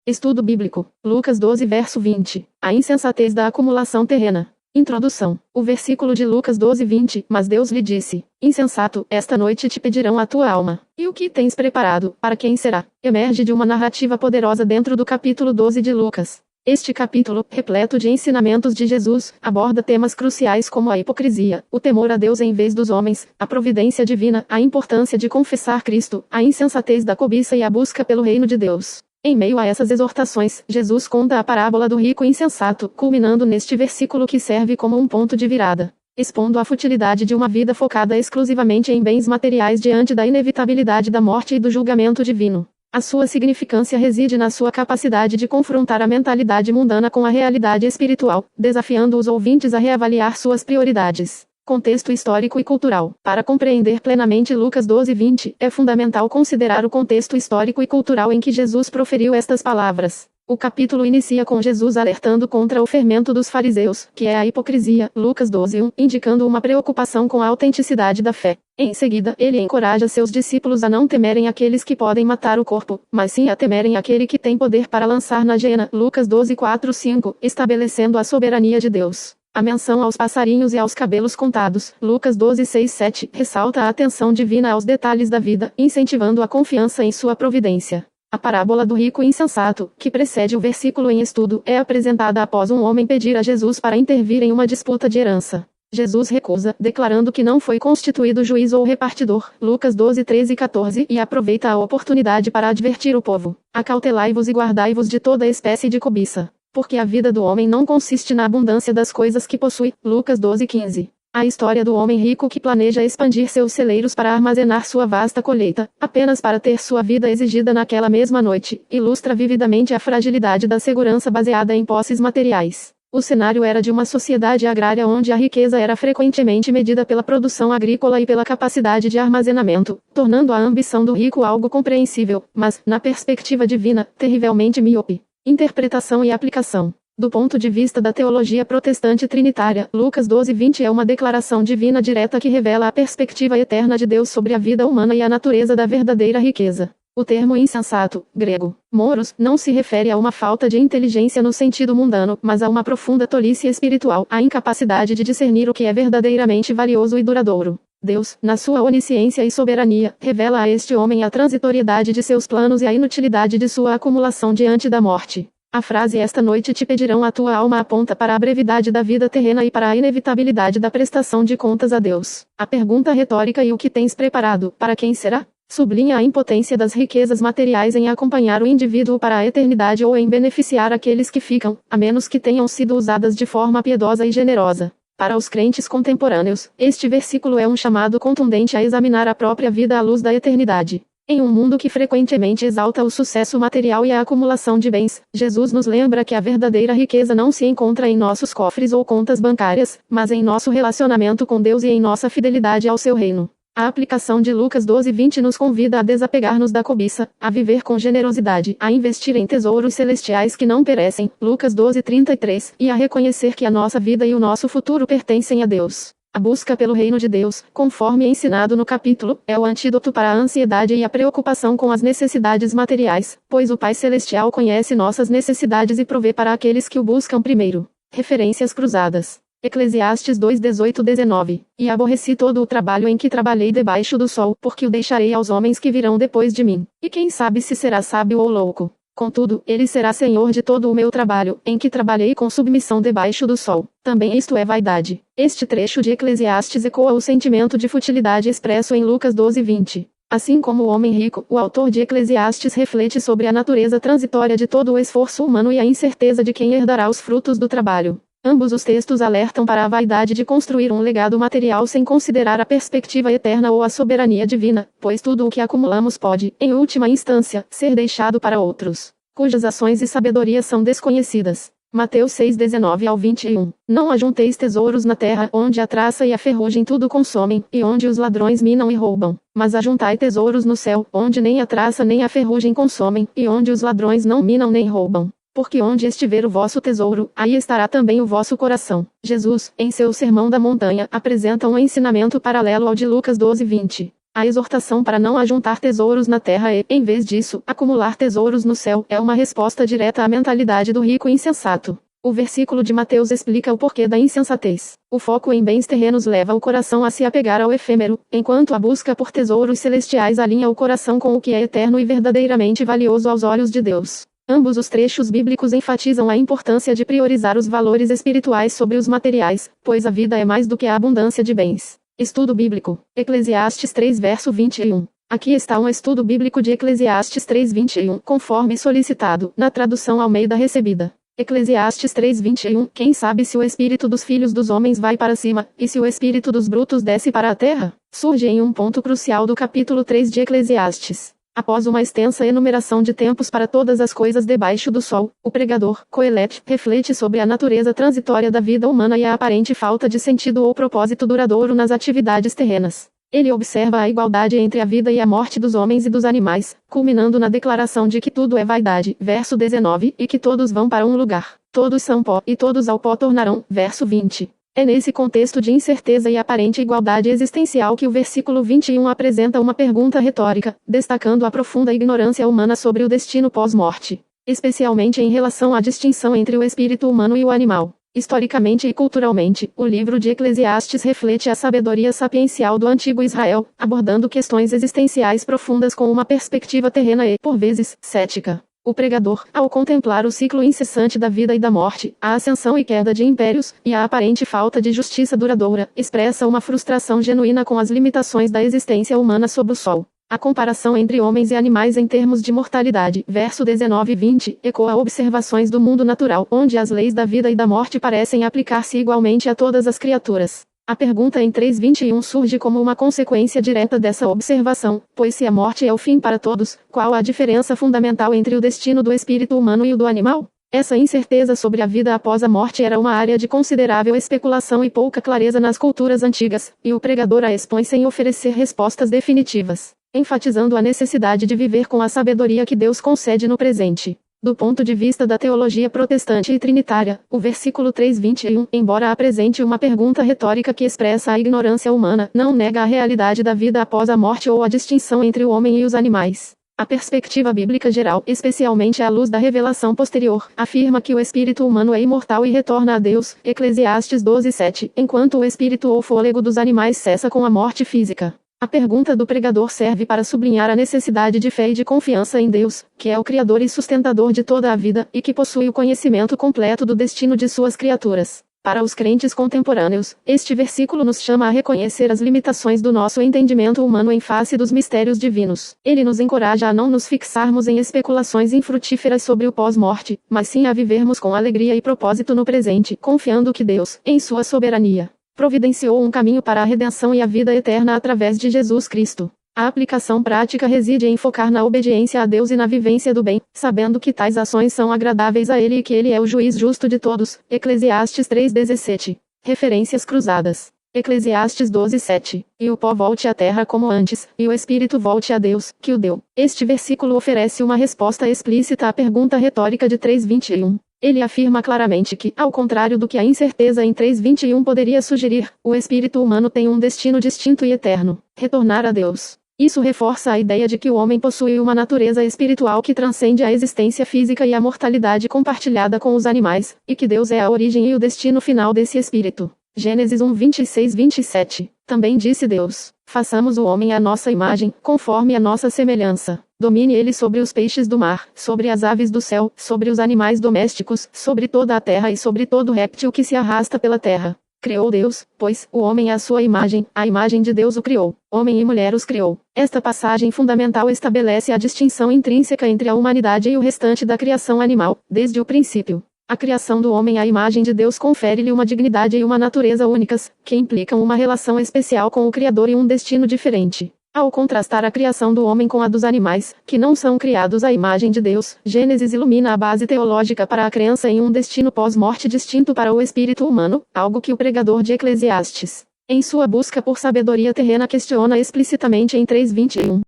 Estudo bíblico. Lucas 12 verso 20. A insensatez da acumulação terrena. Introdução. O versículo de Lucas 12, 20. Mas Deus lhe disse: Insensato, esta noite te pedirão a tua alma. E o que tens preparado, para quem será? Emerge de uma narrativa poderosa dentro do capítulo 12 de Lucas. Este capítulo, repleto de ensinamentos de Jesus, aborda temas cruciais como a hipocrisia, o temor a Deus em vez dos homens, a providência divina, a importância de confessar Cristo, a insensatez da cobiça e a busca pelo reino de Deus. Em meio a essas exortações, Jesus conta a parábola do rico insensato, culminando neste versículo que serve como um ponto de virada, expondo a futilidade de uma vida focada exclusivamente em bens materiais diante da inevitabilidade da morte e do julgamento divino. A sua significância reside na sua capacidade de confrontar a mentalidade mundana com a realidade espiritual, desafiando os ouvintes a reavaliar suas prioridades. Contexto histórico e cultural. Para compreender plenamente Lucas 12, 20, é fundamental considerar o contexto histórico e cultural em que Jesus proferiu estas palavras. O capítulo inicia com Jesus alertando contra o fermento dos fariseus, que é a hipocrisia, Lucas 12, 1, indicando uma preocupação com a autenticidade da fé. Em seguida, ele encoraja seus discípulos a não temerem aqueles que podem matar o corpo, mas sim a temerem aquele que tem poder para lançar na geena, Lucas 12, 4, 5, estabelecendo a soberania de Deus. A menção aos passarinhos e aos cabelos contados, Lucas 12, 6, 7, ressalta a atenção divina aos detalhes da vida, incentivando a confiança em sua providência. A parábola do rico insensato, que precede o versículo em estudo, é apresentada após um homem pedir a Jesus para intervir em uma disputa de herança. Jesus recusa, declarando que não foi constituído juiz ou repartidor, Lucas 12, 13 e 14, e aproveita a oportunidade para advertir o povo: acautelai-vos e guardai-vos de toda espécie de cobiça, porque a vida do homem não consiste na abundância das coisas que possui, Lucas 12, 15. A história do homem rico que planeja expandir seus celeiros para armazenar sua vasta colheita, apenas para ter sua vida exigida naquela mesma noite, ilustra vividamente a fragilidade da segurança baseada em posses materiais. O cenário era de uma sociedade agrária onde a riqueza era frequentemente medida pela produção agrícola e pela capacidade de armazenamento, tornando a ambição do rico algo compreensível, mas, na perspectiva divina, terrivelmente míope. Interpretação e aplicação. Do ponto de vista da teologia protestante trinitária, Lucas 12, 20 é uma declaração divina direta que revela a perspectiva eterna de Deus sobre a vida humana e a natureza da verdadeira riqueza. O termo insensato, grego, moros, não se refere a uma falta de inteligência no sentido mundano, mas a uma profunda tolice espiritual, a incapacidade de discernir o que é verdadeiramente valioso e duradouro. Deus, na sua onisciência e soberania, revela a este homem a transitoriedade de seus planos e a inutilidade de sua acumulação diante da morte. A frase "esta noite te pedirão a tua alma" aponta para a brevidade da vida terrena e para a inevitabilidade da prestação de contas a Deus. A pergunta retórica "e o que tens preparado, para quem será?" sublinha a impotência das riquezas materiais em acompanhar o indivíduo para a eternidade ou em beneficiar aqueles que ficam, a menos que tenham sido usadas de forma piedosa e generosa. Para os crentes contemporâneos, este versículo é um chamado contundente a examinar a própria vida à luz da eternidade. Em um mundo que frequentemente exalta o sucesso material e a acumulação de bens, Jesus nos lembra que a verdadeira riqueza não se encontra em nossos cofres ou contas bancárias, mas em nosso relacionamento com Deus e em nossa fidelidade ao seu reino. A aplicação de Lucas 12, 20 nos convida a desapegar-nos da cobiça, a viver com generosidade, a investir em tesouros celestiais que não perecem, Lucas 12, 33, e a reconhecer que a nossa vida e o nosso futuro pertencem a Deus. A busca pelo reino de Deus, conforme ensinado no capítulo, é o antídoto para a ansiedade e a preocupação com as necessidades materiais, pois o Pai Celestial conhece nossas necessidades e provê para aqueles que o buscam primeiro. Referências cruzadas. Eclesiastes 2, 18, 19. E aborreci todo o trabalho em que trabalhei debaixo do sol, porque o deixarei aos homens que virão depois de mim. E quem sabe se será sábio ou louco. Contudo, ele será senhor de todo o meu trabalho, em que trabalhei com submissão debaixo do sol. Também isto é vaidade. Este trecho de Eclesiastes ecoa o sentimento de futilidade expresso em Lucas 12, 20. Assim como o homem rico, o autor de Eclesiastes reflete sobre a natureza transitória de todo o esforço humano e a incerteza de quem herdará os frutos do trabalho. Ambos os textos alertam para a vaidade de construir um legado material sem considerar a perspectiva eterna ou a soberania divina, pois tudo o que acumulamos pode, em última instância, ser deixado para outros, cujas ações e sabedoria são desconhecidas. Mateus 6, 19 ao 21. Não ajunteis tesouros na terra, onde a traça e a ferrugem tudo consomem, e onde os ladrões minam e roubam. Mas ajuntai tesouros no céu, onde nem a traça nem a ferrugem consomem, e onde os ladrões não minam nem roubam. Porque onde estiver o vosso tesouro, aí estará também o vosso coração. Jesus, em seu Sermão da Montanha, apresenta um ensinamento paralelo ao de Lucas 12, 20. A exortação para não ajuntar tesouros na terra e, em vez disso, acumular tesouros no céu é uma resposta direta à mentalidade do rico insensato. O versículo de Mateus explica o porquê da insensatez. O foco em bens terrenos leva o coração a se apegar ao efêmero, enquanto a busca por tesouros celestiais alinha o coração com o que é eterno e verdadeiramente valioso aos olhos de Deus. Ambos os trechos bíblicos enfatizam a importância de priorizar os valores espirituais sobre os materiais, pois a vida é mais do que a abundância de bens. Estudo bíblico. Eclesiastes 3 verso 21. Aqui está um estudo bíblico de Eclesiastes 3:21, conforme solicitado, na tradução Almeida recebida. Eclesiastes 3:21. Quem sabe se o espírito dos filhos dos homens vai para cima, e se o espírito dos brutos desce para a terra? Surge em um ponto crucial do capítulo 3 de Eclesiastes. Após uma extensa enumeração de tempos para todas as coisas debaixo do sol, o pregador, Coelete, reflete sobre a natureza transitória da vida humana e a aparente falta de sentido ou propósito duradouro nas atividades terrenas. Ele observa a igualdade entre a vida e a morte dos homens e dos animais, culminando na declaração de que tudo é vaidade, verso 19, e que todos vão para um lugar. Todos são pó, e todos ao pó tornarão, verso 20. É nesse contexto de incerteza e aparente igualdade existencial que o versículo 21 apresenta uma pergunta retórica, destacando a profunda ignorância humana sobre o destino pós-morte, especialmente em relação à distinção entre o espírito humano e o animal. Historicamente e culturalmente, o livro de Eclesiastes reflete a sabedoria sapiencial do antigo Israel, abordando questões existenciais profundas com uma perspectiva terrena e, por vezes, cética. O pregador, ao contemplar o ciclo incessante da vida e da morte, a ascensão e queda de impérios, e a aparente falta de justiça duradoura, expressa uma frustração genuína com as limitações da existência humana sob o sol. A comparação entre homens e animais em termos de mortalidade, verso 19 e 20, ecoa observações do mundo natural, onde as leis da vida e da morte parecem aplicar-se igualmente a todas as criaturas. A pergunta em 3:21 surge como uma consequência direta dessa observação, pois se a morte é o fim para todos, qual a diferença fundamental entre o destino do espírito humano e o do animal? Essa incerteza sobre a vida após a morte era uma área de considerável especulação e pouca clareza nas culturas antigas, e o pregador a expõe sem oferecer respostas definitivas, enfatizando a necessidade de viver com a sabedoria que Deus concede no presente. Do ponto de vista da teologia protestante e trinitária, o versículo 3:21, embora apresente uma pergunta retórica que expressa a ignorância humana, não nega a realidade da vida após a morte ou a distinção entre o homem e os animais. A perspectiva bíblica geral, especialmente à luz da revelação posterior, afirma que o espírito humano é imortal e retorna a Deus, Eclesiastes 12:7, enquanto o espírito ou fôlego dos animais cessa com a morte física. A pergunta do pregador serve para sublinhar a necessidade de fé e de confiança em Deus, que é o Criador e sustentador de toda a vida, e que possui o conhecimento completo do destino de suas criaturas. Para os crentes contemporâneos, este versículo nos chama a reconhecer as limitações do nosso entendimento humano em face dos mistérios divinos. Ele nos encoraja a não nos fixarmos em especulações infrutíferas sobre o pós-morte, mas sim a vivermos com alegria e propósito no presente, confiando que Deus, em sua soberania, providenciou um caminho para a redenção e a vida eterna através de Jesus Cristo. A aplicação prática reside em focar na obediência a Deus e na vivência do bem, sabendo que tais ações são agradáveis a Ele e que Ele é o juiz justo de todos. Eclesiastes 3:17. Referências cruzadas. Eclesiastes 12:7. E o pó volte à terra como antes, e o espírito volte a Deus, que o deu. Este versículo oferece uma resposta explícita à pergunta retórica de 3:21. Ele afirma claramente que, ao contrário do que a incerteza em 3:21 poderia sugerir, o espírito humano tem um destino distinto e eterno: retornar a Deus. Isso reforça a ideia de que o homem possui uma natureza espiritual que transcende a existência física e a mortalidade compartilhada com os animais, e que Deus é a origem e o destino final desse espírito. Gênesis 1:26-27. Também disse Deus: façamos o homem à nossa imagem, conforme a nossa semelhança. Domine ele sobre os peixes do mar, sobre as aves do céu, sobre os animais domésticos, sobre toda a terra e sobre todo réptil que se arrasta pela terra. Criou Deus, pois, o homem à sua imagem, a imagem de Deus o criou. Homem e mulher os criou. Esta passagem fundamental estabelece a distinção intrínseca entre a humanidade e o restante da criação animal, desde o princípio. A criação do homem à imagem de Deus confere-lhe uma dignidade e uma natureza únicas, que implicam uma relação especial com o Criador e um destino diferente. Ao contrastar a criação do homem com a dos animais, que não são criados à imagem de Deus, Gênesis ilumina a base teológica para a crença em um destino pós-morte distinto para o espírito humano, algo que o pregador de Eclesiastes, em sua busca por sabedoria terrena, questiona explicitamente em 3:21.